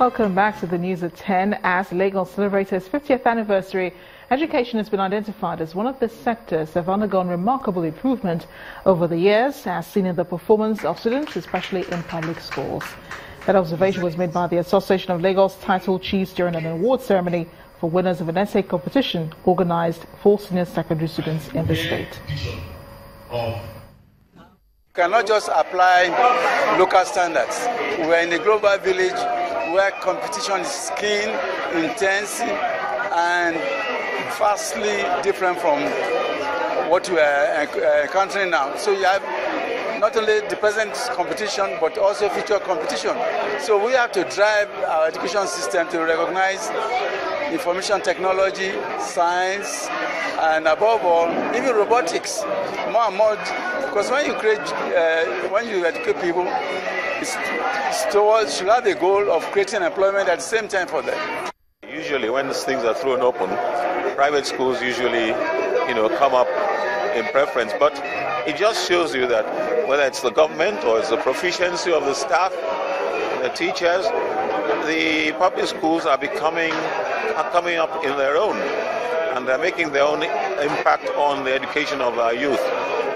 Welcome back to the news at 10. As Lagos celebrates its 50th anniversary, education has been identified as one of the sectors that have undergone remarkable improvement over the years, as seen in the performance of students, especially in public schools. That observation was made by the Association of Lagos Title Chiefs during an award ceremony for winners of an essay competition organized for senior secondary students in the state. Cannot just apply local standards. We're in a global village where competition is keen, intense, and vastly different from what we are encountering now. So you have not only the present competition, but also future competition. So we have to drive our education system to recognize information technology, science, and above all, even robotics, more and more. Because when you when you educate people, it's towards, should have the goal of creating employment at the same time for them. Usually, when these things are thrown open, private schools usually, come up in preference. But it just shows you that whether it's the government or it's the proficiency of the staff, the teachers, the public schools are coming up in their own, and they're making their own impact on the education of our youth.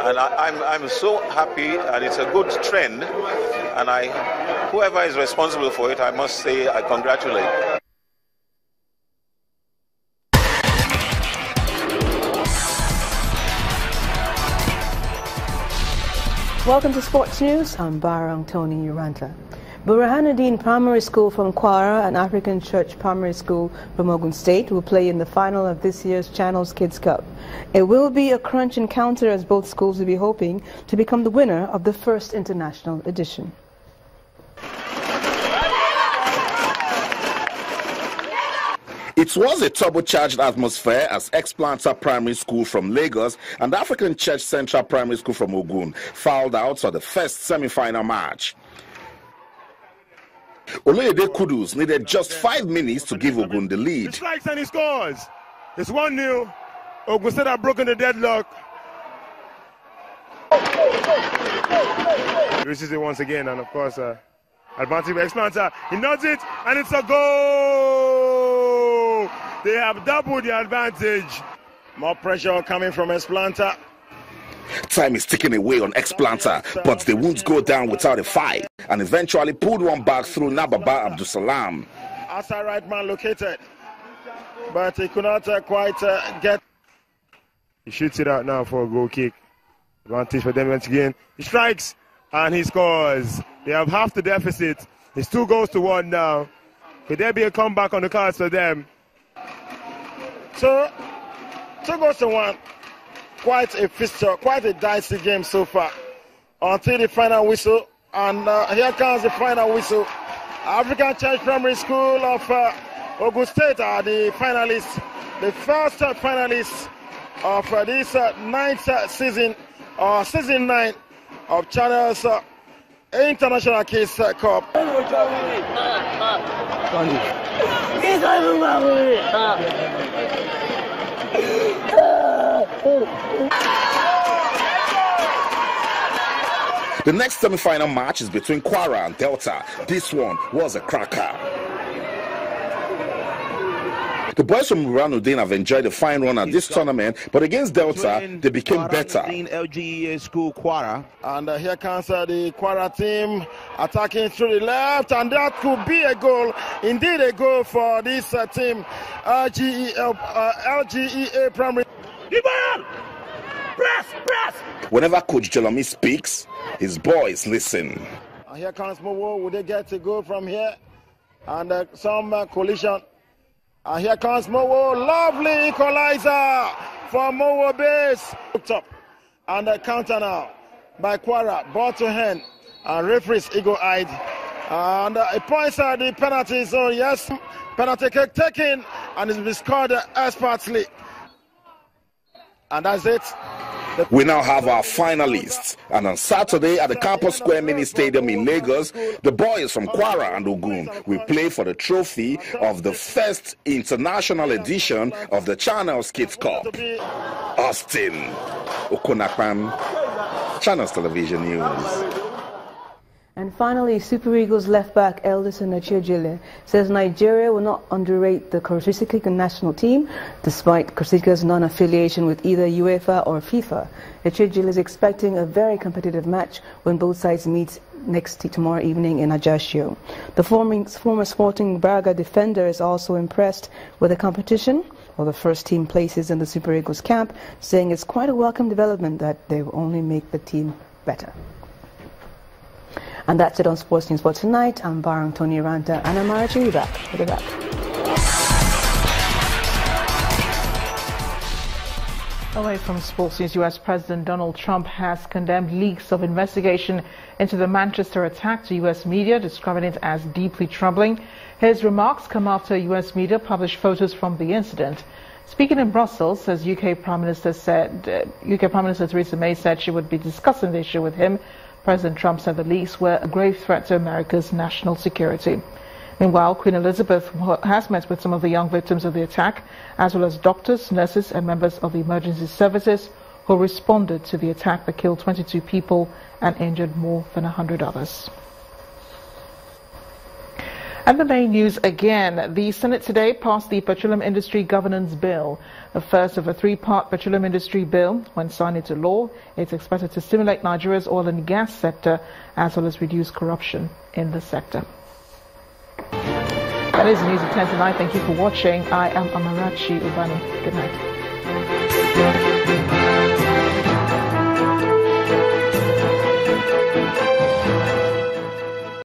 And I'm so happy, and it's a good trend. And whoever is responsible for it, I must say I congratulate. Welcome to Sports News. I'm Burahanudeen Uranta. Burahanudeen Primary School from Kwara and African Church Primary School from Ogun State will play in the final of this year's Channels Kids Cup. It will be a crunch encounter, as both schools will be hoping to become the winner of the first international edition. It was a turbocharged atmosphere as Ex-Planter Primary School from Lagos and African Church Central Primary School from Ogun fouled out for the first semi-final match. Oloyede Kudus needed just 5 minutes to give Ogun the lead. He strikes and he scores. It's 1-0. Ogun State have broken the deadlock. This is it once again, and of course, advantage by Ex-Planter. He nods it, and it's a goal. They have doubled the advantage. More pressure coming from Ex-Planter. Time is ticking away on Ex-Planter, but they won't go down without a fight, and eventually pulled one back through Nababa Abdusalam. Outside right man located, but he could not quite get. He shoots it out now for a goal kick. Advantage for them once again. He strikes and he scores. They have half the deficit. It's 2 goals to 1 now. Could there be a comeback on the cards for them? So 2 goals to 1. Quite a fixture, quite a dicey game so far. Until the final whistle, and here comes the final whistle. African Church Primary School of Ogun State are the finalists, the first finalists of this 9th season, or season 9 of Channels International Kids Cup. The next semi-final match is between Kwara and Delta. This one was a cracker. The boys from Burahanudeen have enjoyed a fine run at this tournament, but against Delta, they became better. LGEA School Kwara. And here comes the Kwara team attacking through the left, and that could be a goal. Indeed, a goal for this team, LGEA Primary. Press! Whenever Coach Jolomi speaks, his boys listen. And here comes Mowo. Will they get a goal from here? And some collision. And here comes Mowo. Lovely equalizer for Mowo base. Hooked up. And a counter now by Kwara. Ball to hand. And referees eagle-eyed. And it points at the penalty zone. Yes, penalty kick taken. And it's been scored expertly. And that's it. We now have our finalists, and on Saturday at the Campus Square Mini Stadium in Lagos, the boys from Kwara and Ogun will play for the trophy of the first international edition of the Channels Kids Cup. Austin Okonakpan, Channels Television News. And finally, Super Eagles left-back Eldison Echejile says Nigeria will not underrate the Costa national team, despite Costa's non-affiliation with either UEFA or FIFA. Echejile is expecting a very competitive match when both sides meet tomorrow evening in Ajaccio. The former Sporting Braga defender is also impressed with the competition, or the first team places in the Super Eagles camp, saying it's quite a welcome development that they will only make the team better. And that's it on Sports News for tonight. I'm Burahanudeen Ranta, and I'm Marachi back for the wrap. Away from Sports News, U.S. President Donald Trump has condemned leaks of investigation into the Manchester attack to U.S. media, describing it as deeply troubling. His remarks come after U.S. media published photos from the incident. Speaking in Brussels, as UK Prime Minister Theresa May said she would be discussing the issue with him, President Trump said the leaks were a grave threat to America's national security. Meanwhile, Queen Elizabeth has met with some of the young victims of the attack, as well as doctors, nurses and members of the emergency services who responded to the attack that killed 22 people and injured more than 100 others. And the main news again. The Senate today passed the Petroleum Industry Governance Bill, the first of a three-part petroleum industry bill. When signed into law, it's expected to stimulate Nigeria's oil and gas sector, as well as reduce corruption in the sector. That is the news at 10 tonight. Thank you for watching. I am Amarachi Ubani. Good night.